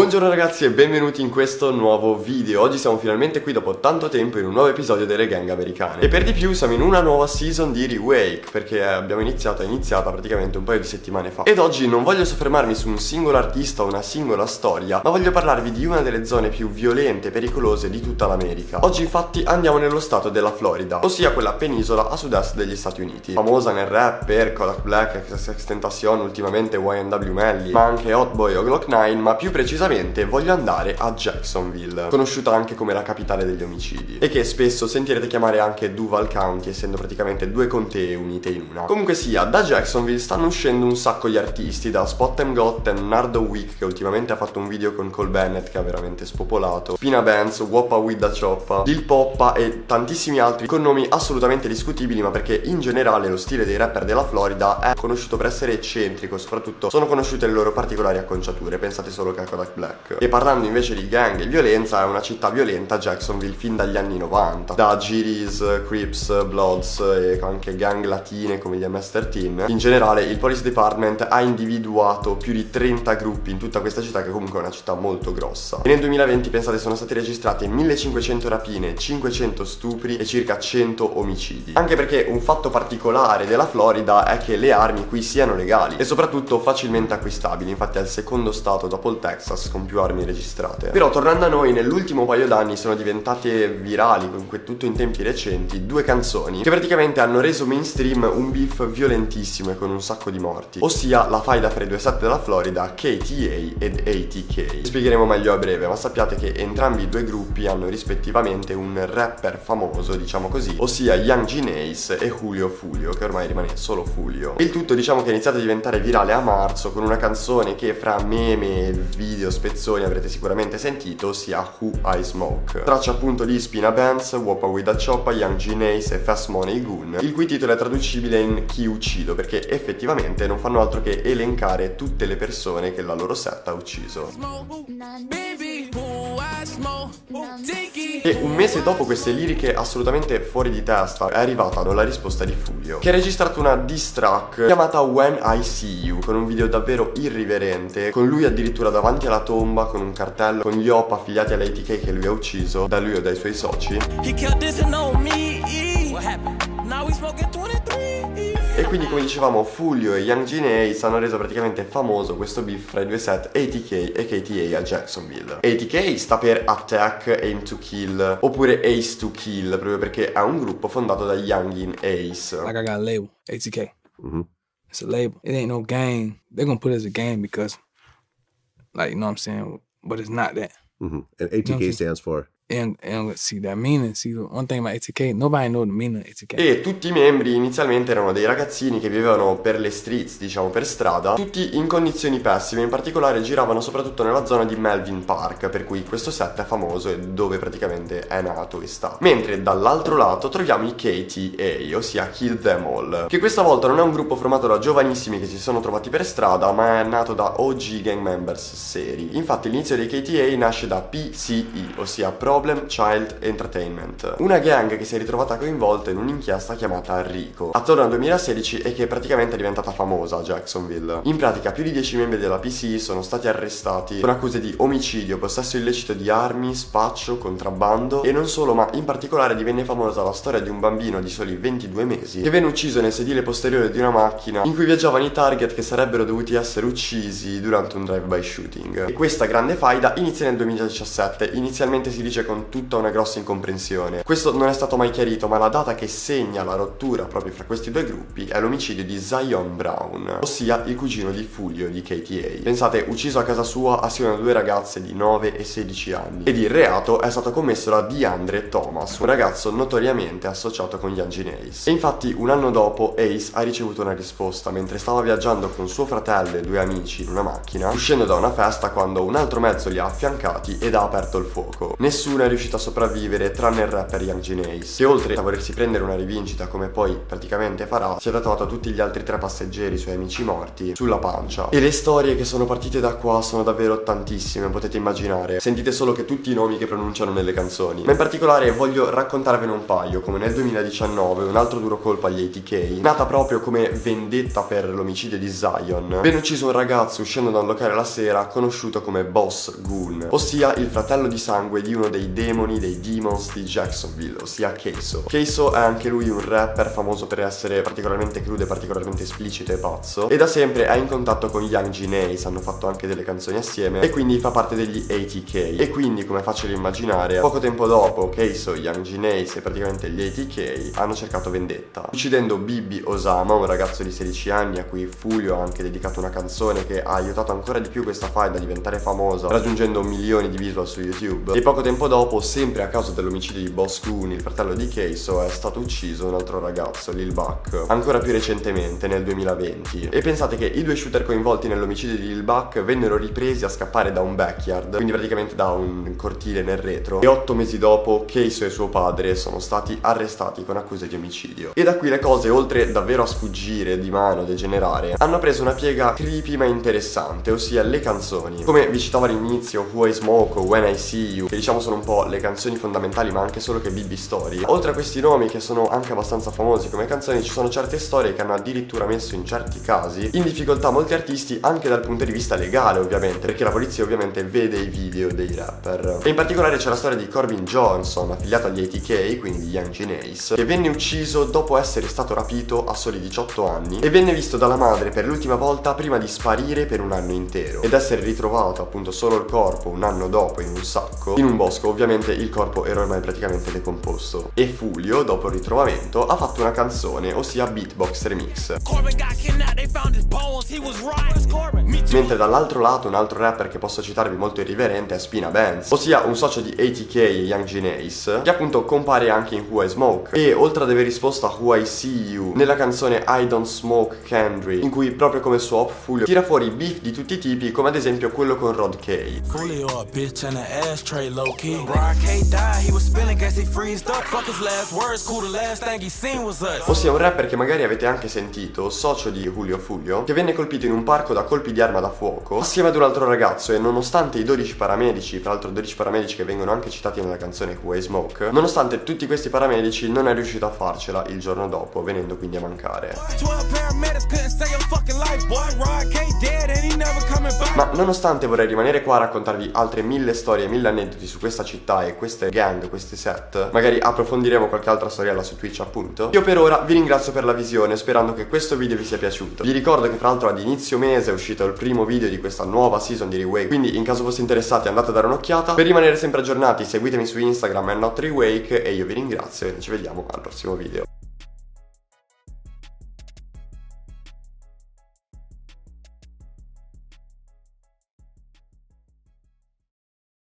Buongiorno ragazzi e benvenuti in questo nuovo video. Oggi siamo finalmente qui dopo tanto tempo in un nuovo episodio delle gang americane. E per di più siamo in una nuova season di Rewake, perché è iniziata praticamente un paio di settimane fa. Ed oggi non voglio soffermarmi su un singolo artista o una singola storia, ma voglio parlarvi di una delle zone più violente e pericolose di tutta l'America. Oggi infatti andiamo nello stato della Florida, ossia quella penisola a sud-est degli Stati Uniti, famosa nel rap per Kodak Black, XXXTentacion, ultimamente YNW Melly, ma anche Hot Boy o Glock 9, ma più precisamente voglio andare a Jacksonville, conosciuta anche come la capitale degli omicidi, e che spesso sentirete chiamare anche Duval County, essendo praticamente due contee unite in una. Comunque sia, da Jacksonville stanno uscendo un sacco di artisti, da Spot and Gotten, Nardo Wick, che ultimamente ha fatto un video con Cole Bennett che ha veramente spopolato, Spina Benz, Woppa Widda Choppa, Lil Poppa e tantissimi altri con nomi assolutamente discutibili, ma perché in generale lo stile dei rapper della Florida è conosciuto per essere eccentrico, soprattutto sono conosciute le loro particolari acconciature, pensate solo che a Kodak Black. E parlando invece di gang e violenza, è una città violenta Jacksonville fin dagli anni 90, da GDs, Crips, Bloods e anche gang latine come gli MS-13. In generale il Police Department ha individuato più di 30 gruppi in tutta questa città, che comunque è una città molto grossa. E nel 2020, pensate, sono stati registrati 1500 rapine, 500 stupri e circa 100 omicidi. Anche perché un fatto particolare della Florida è che le armi qui siano legali e soprattutto facilmente acquistabili, infatti è il secondo stato dopo il Texas con più armi registrate. Però tornando a noi, nell'ultimo paio d'anni sono diventate virali, comunque tutto in tempi recenti, due canzoni che praticamente hanno reso mainstream un beef violentissimo e con un sacco di morti, ossia la faida fra i due set della Florida, KTA ed ATK. Spiegheremo meglio a breve, ma sappiate che entrambi i due gruppi hanno rispettivamente un rapper famoso, diciamo così, ossia Young Gnaze e Julio Fulio, che ormai rimane solo Fulio. Il tutto diciamo che è iniziato a diventare virale a marzo con una canzone che fra meme e video spezzoni avrete sicuramente sentito, ossia Who I Smoke, traccia appunto di Spina Benz, Woppa Widda Choppa, Young Gnaze e Fast Money Goon, il cui titolo è traducibile in Chi uccido, perché effettivamente non fanno altro che elencare tutte le persone che la loro setta ha ucciso. E un mese dopo queste liriche assolutamente fuori di testa è arrivata la risposta di Fulio, che ha registrato una diss track chiamata When I See You, con un video davvero irriverente, con lui addirittura davanti alla tomba con un cartello con gli OP affiliati all'ATK che lui ha ucciso, da lui o dai suoi soci. E quindi, come dicevamo, Fulio e Young Gnaze hanno reso praticamente famoso questo beef fra i due set ATK e KTA a Jacksonville. ATK sta per Attack Aim to Kill, oppure Ace to Kill, proprio perché è un gruppo fondato da Youngin Ace. Like I got a label, ATK. It's a label. It ain't no gang. They're gonna put it as a gang because, like, you know what I'm saying? But it's not that. And ATK stands for? And see that meaning. See, one thing about ATK, nobody know the meaning of ATK. E tutti i membri inizialmente erano dei ragazzini che vivevano per le streets, diciamo per strada, tutti in condizioni pessime. In particolare giravano soprattutto nella zona di Melvin Park, per cui questo set è famoso e dove praticamente è nato e sta. Mentre dall'altro lato troviamo i KTA, ossia Kill Them All, che questa volta non è un gruppo formato da giovanissimi che si sono trovati per strada, ma è nato da OG gang members seri. Infatti l'inizio dei KTA nasce da PCE, ossia Problem Child Entertainment, una gang che si è ritrovata coinvolta in un'inchiesta chiamata RICO attorno al 2016 e che praticamente è diventata famosa a Jacksonville. In pratica più di 10 membri della PCE sono stati arrestati con accuse di omicidio, possesso illecito di armi, spaccio, contrabbando e non solo, ma in particolare divenne famosa la storia di un bambino di soli 22 mesi che venne ucciso nel sedile posteriore di una macchina in cui viaggiavano i target che sarebbero dovuti essere uccisi durante un drive-by shooting. E questa grande faida inizia nel 2017, inizialmente si dice con tutta una grossa incomprensione. Questo non è stato mai chiarito, ma la data che segna la rottura proprio fra questi due gruppi è l'omicidio di Zion Brown, ossia il cugino di Fulio di KTA. Pensate, ucciso a casa sua assieme a due ragazze di 9 e 16 anni. Ed il reato è stato commesso da DeAndre Thomas, un ragazzo notoriamente associato con Young Gnaze. E infatti un anno dopo Ace ha ricevuto una risposta mentre stava viaggiando con suo fratello e due amici in una macchina, uscendo da una festa, quando un altro mezzo li ha affiancati ed ha aperto il fuoco. Nessuno nessuno è riuscito a sopravvivere tranne il rapper Young Jean Ace, che oltre a volersi prendere una rivincita come poi praticamente farà, si è tatuato tutti gli altri 3 passeggeri, suoi amici morti, sulla pancia. E le storie che sono partite da qua sono davvero tantissime, potete immaginare. Sentite solo che tutti i nomi che pronunciano nelle canzoni. Ma in particolare voglio raccontarvene un paio, come nel 2019 un altro duro colpo agli ATK, nata proprio come vendetta per l'omicidio di Zion. Venne ucciso un ragazzo uscendo da un locale la sera conosciuto come Boss Goon, ossia il fratello di sangue di uno dei demoni, dei demons di Jacksonville, ossia Queso. Queso è anche lui un rapper famoso per essere particolarmente crudo e particolarmente esplicito e pazzo, e da sempre è in contatto con Young Jean Ace, hanno fatto anche delle canzoni assieme, e quindi fa parte degli ATK. E quindi, come è facile immaginare, poco tempo dopo Queso, Young Jean Ace e praticamente gli ATK hanno cercato vendetta, uccidendo Bibi Osama, un ragazzo di 16 anni a cui Fulio ha anche dedicato una canzone che ha aiutato ancora di più questa faida a diventare famosa, raggiungendo milioni di visual su YouTube. E poco tempo dopo, sempre a causa dell'omicidio di Boss Goon, il fratello di Queso, è stato ucciso un altro ragazzo, Lil Buck, ancora più recentemente nel 2020. E pensate che i 2 shooter coinvolti nell'omicidio di Lil Buck vennero ripresi a scappare da un backyard, quindi praticamente da un cortile nel retro, e 8 mesi dopo Queso e suo padre sono stati arrestati con accuse di omicidio. E da qui le cose, oltre davvero a sfuggire di mano, degenerare, hanno preso una piega creepy ma interessante, ossia le canzoni. Come vi citavo all'inizio, Who I Smoke o When I See You, che diciamo sono un po' le canzoni fondamentali, ma anche solo che BB Story. Oltre a questi nomi che sono anche abbastanza famosi come canzoni, ci sono certe storie che hanno addirittura messo in certi casi in difficoltà molti artisti, anche dal punto di vista legale ovviamente, perché la polizia ovviamente vede i video dei rapper. E in particolare c'è la storia di Corbin Johnson, affiliato agli ATK, quindi Young Jean Ace, che venne ucciso dopo essere stato rapito a soli 18 anni e venne visto dalla madre per l'ultima volta prima di sparire per un anno intero ed essere ritrovato appunto solo il corpo un anno dopo in un sacco in un bosco. Ovviamente il corpo era ormai praticamente decomposto, e Fulio dopo il ritrovamento ha fatto una canzone, ossia Beatbox Remix. Mentre dall'altro lato un altro rapper che posso citarvi molto irriverente è Spina Benz, ossia un socio di ATK e Young Jean Ace, che appunto compare anche in Who I Smoke, e oltre ad aver risposto a Who I See You nella canzone I Don't Smoke Candy, in cui proprio come swap Fulio tira fuori beef di tutti i tipi, come ad esempio quello con Rod K. Ossia un rapper che magari avete anche sentito, socio di Julio Fulio, che venne colpito in un parco da colpi di arma da fuoco assieme ad un altro ragazzo, e nonostante i 12 paramedici, tra l'altro 12 paramedici che vengono anche citati nella canzone Who I Smoke, nonostante tutti questi paramedici non è riuscito a farcela il giorno dopo, venendo quindi a mancare. Ma nonostante vorrei rimanere qua a raccontarvi altre 1000 storie, 1000 aneddoti su questa città e queste gang, questi set, magari approfondiremo qualche altra storiella su Twitch appunto, io per ora vi ringrazio per la visione, sperando che questo video vi sia piaciuto. Vi ricordo che fra l'altro ad inizio mese è uscito il primo video di questa nuova season di Rewake, quindi in caso foste interessati andate a dare un'occhiata. Per rimanere sempre aggiornati seguitemi su Instagram @NotRewake, e io vi ringrazio e ci vediamo al prossimo video.